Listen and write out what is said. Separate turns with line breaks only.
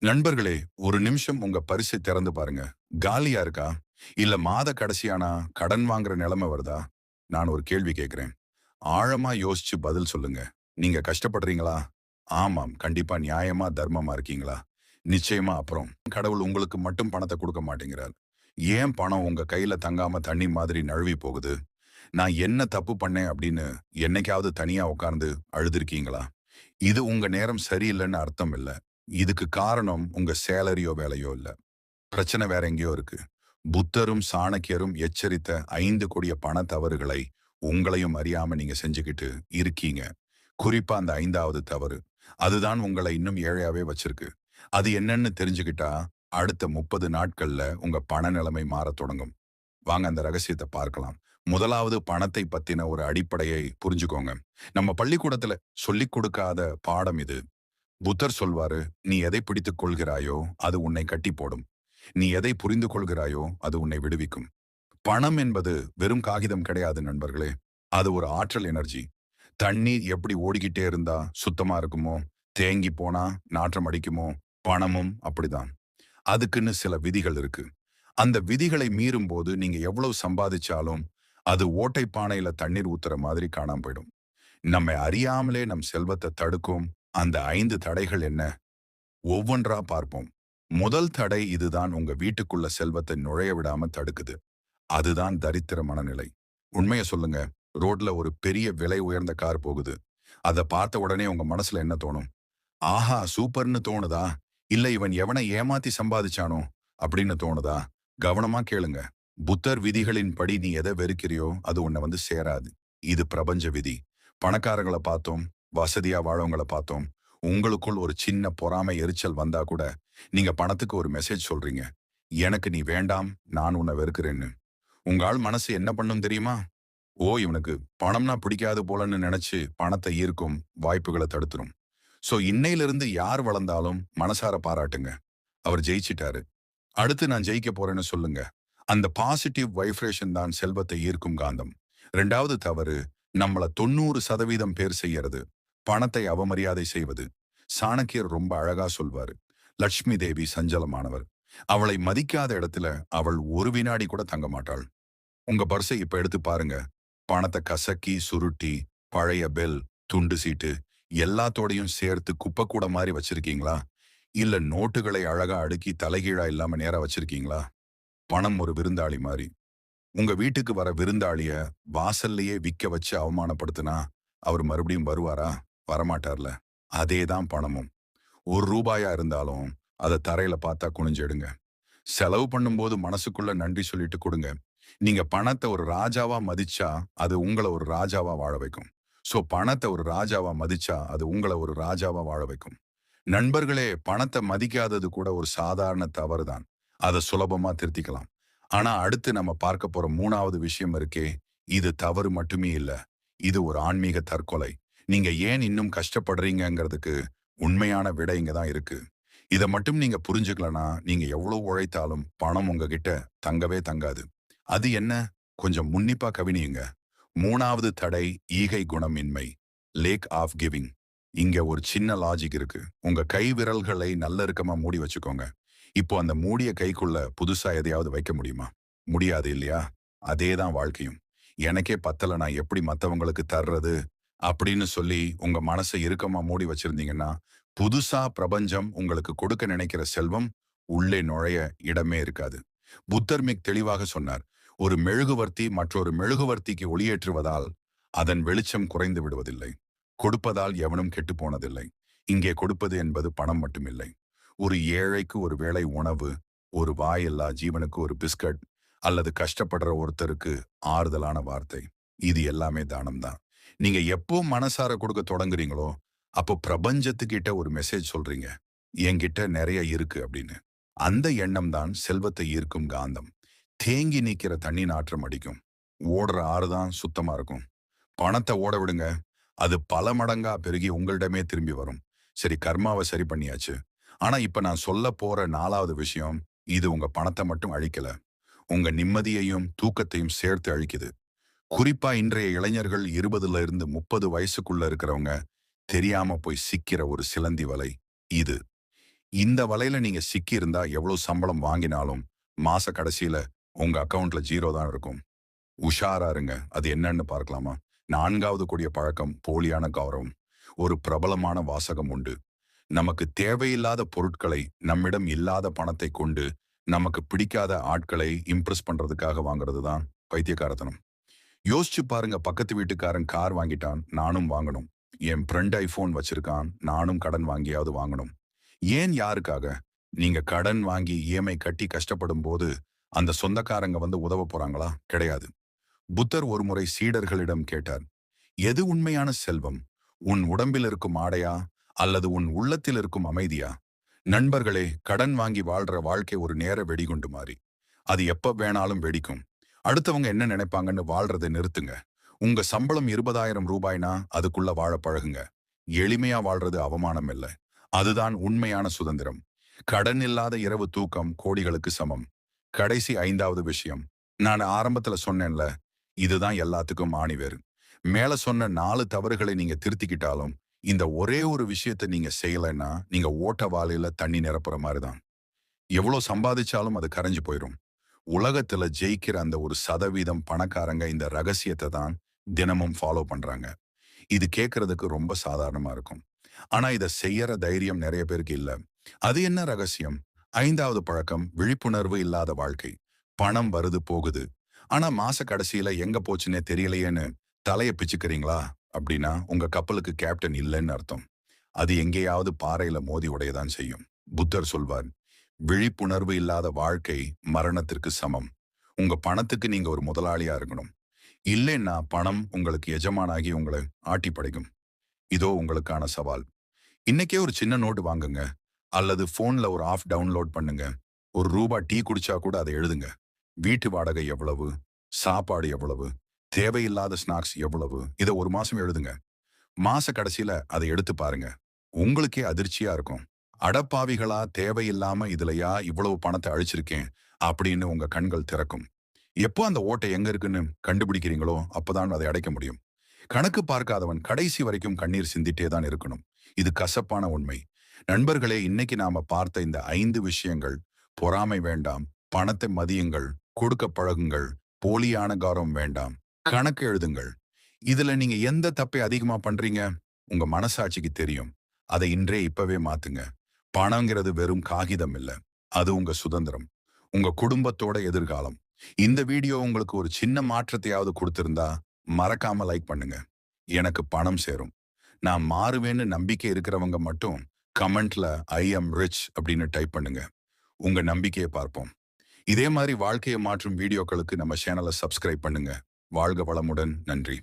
நண்பர்களே, ஒரு நிமிஷம் உங்க பரிசை திறந்து பாருங்க. காலியா இருக்கா? இல்ல மாத கடைசியானா கடன் வாங்குற நிலைமை வருதா? நான் ஒரு கேள்வி கேட்கிறேன். ஆழமா யோசிச்சு பதில் சொல்லுங்க. நீங்க கஷ்டப்படுறீங்களா? ஆமாம். கண்டிப்பா நியாயமா, தர்மமா இருக்கீங்களா? நிச்சயமா. அப்புறம் கடவுள் உங்களுக்கு மட்டும் பணத்த குடுக்க மாட்டேங்கிறார். ஏன் பணம் உங்க கையில தங்காம தண்ணி மாதிரி நழுவி போகுது? நான் என்ன தப்பு பண்ணேன் அப்படின்னு என்னைக்காவது தனியா உட்கார்ந்து அழுதுருக்கீங்களா? இது உங்க நேரம் சரியில்லைன்னு அர்த்தம் இல்ல. இதுக்கு காரணம் உங்க சேலரியோ வேலையோ இல்ல. பிரச்சனை வேற எங்கேயோ இருக்கு. புத்தரும் சாணக்கியரும் எச்சரித்த 5 கொடிய பண தவறுகளை உங்களையும் அறியாம நீங்க செஞ்சுக்கிட்டு இருக்கீங்க. குறிப்பா அந்த 5வது தவறு. அதுதான் உங்களை இன்னும் ஏழையாவே வச்சிருக்கு. அது என்னன்னு தெரிஞ்சுக்கிட்டா, அடுத்த 30 நாட்கள்ல உங்க பண நிலைமை மாறத் தொடங்கும். வாங்க அந்த ரகசியத்த பார்க்கலாம். முதலாவது பணத்தை பத்தின ஒரு அடிப்படையை புரிஞ்சுக்கோங்க. நம்ம பள்ளிக்கூடத்துல சொல்லிக் கொடுக்காத பாடம் இது. புத்தர் சொல்வாரு, "நீ எதை பிடித்துக் கொள்கிறாயோ, அது உன்னை கட்டி போடும். நீ எதை புரிந்து கொள்கிறாயோ, அது உன்னை விடுவிக்கும்." பணம் என்பது வெறும் காகிதம் கிடையாது நண்பர்களே. அது ஒரு ஆற்றல் எனர்ஜி. தண்ணீர் எப்படி ஓடிக்கிட்டே இருந்தா சுத்தமா இருக்குமோ, தேங்கி போனா நாற்றம் அடிக்குமோ, பணமும் அப்படிதான். அதுக்குன்னு சில விதிகள் இருக்கு. அந்த விதிகளை மீறும்போது நீங்க எவ்வளவு சம்பாதிச்சாலும், அது ஓட்டை பானையில தண்ணீர் ஊத்துற மாதிரி காணாம போயிடும். நம்மை அறியாமலே நம் செல்வத்த தடுக்கும் அந்த 5 தடைகள் என்ன? ஒவ்வொன்றா பார்ப்போம். முதல் தடை இதுதான் உங்க வீட்டுக்குள்ள செல்வத்தை நுழைய விடாம தடுக்குது. அதுதான் தரித்திர மனநிலை. உண்மைய சொல்லுங்க. ரோட்ல ஒரு பெரிய விலை உயர்ந்த கார் போகுது. அத பார்த்த உடனே உங்க மனசுல என்ன தோணும்? ஆஹா! சூப்பர்ன்னு தோணுதா? இல்ல இவன் எவன ஏமாத்தி சம்பாதிச்சானோ? அப்படின்னு தோணுதா? கவனமா கேளுங்க. புத்தர் விதிகளின்படி நீ எத வெறுக்கிறியோ, அது உன்ன வந்து சேராது. இது பிரபஞ்ச விதி. பணக்காரங்கள பார்த்தோம், வசதியா வாழவங்கள பார்த்தோம். உங்களுக்குள் ஒரு சின்ன பொறாமை, எரிச்சல் வந்தா கூட, நீங்க பணத்துக்கு ஒரு மெசேஜ் சொல்றீங்க. எனக்கு நீ வேண்டாம், நான் உன்ன வெறுக்கிறேன்னு. உங்க ஆள் மனசு என்ன பண்ணும் தெரியுமா? ஓ! இவனுக்கு பணம்னா பிடிக்காது போலன்னு நெனச்சு பணத்த ஈர்க்கும் வாய்ப்புகள தடுத்துரும். சோ இன்னையிலிருந்து யார் வளர்ந்தாலும் மனசார பாராட்டுங்க. அவர் ஜெயிச்சிட்டாரு. அடுத்து நான் ஜெயிக்க போறேன்னு சொல்லுங்க. அந்த பாசிட்டிவ் வைப்ரேஷன் தான் செல்வத்தை ஈர்க்கும் காந்தம். 2வது தவறு, நம்மள 90% பேர் செய்யறது. பணத்தை அவமரியாதை செய்வது. சாணக்கியர் ரொம்ப அழகா சொல்வாரு. லட்சுமி தேவி சஞ்சலமானவர். அவளை மதிக்காத இடத்துல அவள் ஒரு வினாடி கூட தங்க மாட்டாள். உங்க பர்ஸை இப்ப எடுத்து பாருங்க. பணத்த கசக்கி, சுருட்டி, பழைய பெல், துண்டு சீட்டு எல்லாத்தோடையும் சேர்த்து குப்பைக்கூட மாரி வச்சிருக்கீங்களா? இல்ல நோட்டுகளை அழகா அடுக்கி தலைகீழா இல்லாம நேரா வச்சிருக்கீங்களா? பணம் ஒரு விருந்தாளி மாரி. உங்க வீட்டுக்கு வர விருந்தாளிய வாசல்லயே விக்க வச்சு அவமானப்படுத்தினா, அவர் மறுபடியும் வருவாரா? வரமாட்டார்ல. அதேதான் பணமும். ரூ. 1 இருந்தாலும், அத தரையில பார்த்தா குனிஞ்சு எடுங்க. செலவு பண்ணும்போது மனசுக்குள்ள நன்றி சொல்லிட்டு கொடுங்க. நீங்க பணத்த ஒரு ராஜாவா மதிச்சா, அது உங்கள ஒரு ராஜாவா வாழ வைக்கும். பணத்த ஒரு ராஜாவா மதிச்சா, அது உங்கள ஒரு ராஜாவா வாழ வைக்கும். நண்பர்களே, பணத்த மதிக்காதது கூட ஒரு சாதாரண தவறு தான். அத சுலபமா திருத்திக்கலாம். ஆனா அடுத்து நம்ம பார்க்க போற 3வது விஷயம் இருக்கே, இது தவறு மட்டுமே இல்ல. இது ஒரு ஆன்மீக தற்கொலை. நீங்க ஏன் இன்னும் கஷ்டப்படுறீங்கங்கிறதுக்கு உண்மையான விடை இங்க தான் இருக்கு. இத மட்டும் நீங்க புரிஞ்சுக்கலனா, நீங்க எவ்வளவு உழைத்தாலும் பணம் உங்ககிட்ட தங்கவே தங்காது. அது என்ன? கொஞ்சம் உன்னிப்பா கவனியுங்க. 3வது தடை ஈகை குணமின்மை. Lack of giving. இங்க ஒரு சின்ன லாஜிக் இருக்கு. உங்க கை விரல்களை நல்ல இறுக்கமா மூடி வச்சுக்கோங்க. இப்போ அந்த மூடிய கைக்குள்ள புதுசா எதையாவது வைக்க முடியுமா? முடியாது இல்லையா? அதேதான் வாழ்க்கையும். எனக்கே பத்தல நான் எப்படி மத்தவங்களுக்கு தர்றது? அப்படின்னு சொல்லி உங்க மனச இறுக்கமா மூடி வச்சிருந்தீங்கன்னா, புதுசா பிரபஞ்சம் உங்களுக்கு கொடுக்க நினைக்கிற செல்வம் உள்ளே நுழைய இடமே இருக்காது. புத்தர் மிக தெளிவாக சொன்னார். ஒரு மெழுகுவர்த்தி மற்றொரு மெழுகுவர்த்திக்கு ஒளியேற்றுவதால் அதன் வெளிச்சம் குறைந்து விடுவதில்லை. கொடுப்பதால் எவனும் கெட்டுப் போனதில்லை. இங்கே கொடுப்பது என்பது பணம் மட்டுமில்லை. ஒரு ஏழைக்கு ஒரு வேளை உணவு, ஒரு வாயில்லா ஜீவனுக்கு ஒரு பிஸ்கட், அல்லது கஷ்டப்படுற ஒருத்தருக்கு ஆறுதலான வார்த்தை. இது எல்லாமே தானம் தான். நீங்க எப்போ மனசார கொடுக்க தொடங்குறீங்களோ, அப்போ பிரபஞ்சத்துக்கிட்ட ஒரு மெசேஜ் சொல்றீங்க. என்கிட்ட நிறைய இருக்கு அப்படின்னு. அந்த எண்ணம் தான் செல்வத்தை ஈர்க்கும் காந்தம். தேங்கி நிக்கிற தண்ணி நாற்றம் அடிக்கும். ஓடுற ஆறு தான் சுத்தமா இருக்கும். பணத்த ஓட விடுங்க. அது பல மடங்கா பெருகி உங்களிடமே திரும்பி வரும். சரி, கர்மாவ சரி பண்ணியாச்சு. ஆனா இப்ப நான் சொல்லப் போற 4வது விஷயம், இது உங்க பணத்த மட்டும் அழிக்கல. உங்க நிம்மதியையும், தூக்கத்தையும் சேர்த்து அழிக்குது. குறிப்பா இன்றைய இளைஞர்கள் 20ல இருந்து 30 வயசுக்குள்ள இருக்கிறவங்க தெரியாம போய் சிக்கிற ஒரு சிலந்தி வலை இது. இந்த வலையில நீங்க சிக்கி இருந்தா எவ்வளவு சம்பளம் வாங்கினாலும் மாச கடைசியில உங்க அக்கவுண்ட்ல 0 தான் இருக்கும். உஷாரா இருங்க. அது என்னன்னு பார்க்கலாமா? 4வது கொடிய பழக்கம் போலியான கௌரவம். ஒரு பிரபலமான வாசகம் உண்டு. நமக்கு தேவையில்லாத பொருட்களை, நம்மிடம் இல்லாத பணத்தை கொண்டு, நமக்கு பிடிக்காத ஆட்களை இம்ப்ரெஸ் பண்றதுக்காக வாங்குறது தான் பைத்தியக்காரத்தனம். யோசிச்சு பாருங்க, பக்கத்து வீட்டுக்காரன் கார் வாங்கிட்டான், நானும் வாங்கணும். என் ஃப்ரெண்ட் ஐஃபோன் வச்சிருக்கான், நானும் கடன் வாங்கியாவது வாங்கணும். ஏன் யாருக்காக? நீங்க கடன் வாங்கி இஎம்ஐ கட்டி கஷ்டப்படும் போது அந்த சொந்தக்காரங்க வந்து உதவ போறாங்களா? கிடையாது. புத்தர் ஒருமுறை சீடர்களிடம் கேட்டார், எது உண்மையான செல்வம்? உன் உடம்பில் இருக்கும் ஆடையா அல்லது உன் உள்ளத்தில் இருக்கும் அமைதியா? நண்பர்களே, கடன் வாங்கி வாழ்ற வாழ்க்கை ஒரு நேர வெடிகுண்டு மாதிரி. அது எப்ப வேணாலும் வெடிக்கும். அடுத்தவங்க என்ன நினைப்பாங்கன்னு வாழ்றதை நிறுத்துங்க. உங்க சம்பளம் 20,000 ரூபாய்னா அதுக்குள்ள வாழ பழகுங்க. எளிமையா வாழ்றது அவமானம் இல்ல. அதுதான் உண்மையான சுதந்திரம். கடன் இல்லாத இரவு தூக்கம் கோடிகளுக்கு சமம். கடைசி 5வது விஷயம். நான் ஆரம்பத்துல சொன்னேன்ல, இதுதான் எல்லாத்துக்கும் ஆணிவேர். மேல சொன்ன 4 தவறுகளை நீங்க திருத்திக்கிட்டாலும், இந்த ஒரே ஒரு விஷயத்த நீங்க செய்யலைன்னா, நீங்க ஓட்ட வாளியில தண்ணி நிரப்புற மாதிரி தான். எவ்வளவு சம்பாதிச்சாலும் அது கரைஞ்சு போயிரும். உலகத்துல ஜெயிக்கிற அந்த 1% பணக்காரங்க இந்த ரகசியத்தை தான் தினமும் ஃபாலோ பண்றாங்க. இது கேட்கறதுக்கு ரொம்ப சாதாரணமா இருக்கும். ஆனா இத செய்யற தைரியம் நிறைய பேருக்கு இல்ல. அது என்ன ரகசியம்? 5வது பழக்கம் விழிப்புணர்வு இல்லாத வாழ்க்கை. பணம் வருது போகுது. ஆனா மாச கடைசியில எங்க போச்சுன்னே தெரியலையேன்னு தலைய பிச்சுக்கிறீங்களா? அப்படின்னா உங்க கப்பலுக்கு கேப்டன் இல்லைன்னு அர்த்தம். அது எங்கேயாவது பாறையில மோதி உடையதான் செய்யும். புத்தர் சொல்வார், விழிப்புணர்வு இல்லாத வாழ்க்கை மரணத்திற்கு சமம். உங்க பணத்துக்கு நீங்க ஒரு முதலாளியா இருக்கணும். இல்லைன்னா பணம் உங்களுக்கு எஜமானாகி உங்களை ஆட்டி படைக்கும். இதோ உங்களுக்கான சவால். இன்னைக்கே ஒரு சின்ன நோட்டு வாங்குங்க. அல்லது போன்ல ஒரு ஆஃப் டவுன்லோட் பண்ணுங்க. ₹1 டீ குடிச்சா கூட அதை எழுதுங்க. வீட்டு வாடகை எவ்வளவு? சாப்பாடு எவ்வளவு? தேவையில்லாத ஸ்நாக்ஸ் எவ்வளவு? இதை ஒரு மாசம் எழுதுங்க. மாச கடைசியில அதை எடுத்து பாருங்க. உங்களுக்கே அதிர்ச்சியா இருக்கும். அடப்பாவிகளா, தேவையில்லாம இதுலயா இவ்வளவு பணத்தை அழிச்சிருக்கேன் அப்படின்னு உங்க கண்கள் திறக்கும். எப்போ அந்த ஓட்டை எங்க இருக்குன்னு கண்டுபிடிக்கிறீங்களோ அப்பதான் அதை அடைக்க முடியும். கணக்கு பார்க்காதவன் கடைசி வரைக்கும் கண்ணீர் சிந்திட்டே தான் இருக்கணும். இது கசப்பான உண்மை. நண்பர்களே, இன்னைக்கு நாம பார்த்த இந்த 5 விஷயங்கள், பொறாமை வேண்டாம், பணத்தை மதியுங்கள், கொடுக்க பழகுங்கள், போலியான கௌரவம் வேண்டாம், கணக்கு எழுதுங்கள். இதுல நீங்க எந்த தப்பை அதிகமா பண்றீங்க? உங்க மனசாட்சிக்கு தெரியும். அதை இன்றே இப்பவே மாத்துங்க. பணங்கிறது வெறும் காகிதம் இல்ல. அது உங்க சுதந்திரம். உங்க குடும்பத்தோட எதிர்காலம். இந்த வீடியோ உங்களுக்கு ஒரு சின்ன மாற்றத்தையாவது கொடுத்திருந்தா மறக்காம லைக் பண்ணுங்க. எனக்கு பணம் சேரும். நான் மாறுவேன்னு நம்பிக்கை இருக்கிறவங்க மட்டும் கமெண்ட்ல ஐ எம் ரிச் அப்படின்னு டைப் பண்ணுங்க. உங்க நம்பிக்கையை பார்ப்போம். இதே மாதிரி வாழ்க்கையை மாற்றும் வீடியோக்களுக்கு நம்ம சேனலை சப்ஸ்கிரைப் பண்ணுங்க. வாழ்க வளமுடன். நன்றி.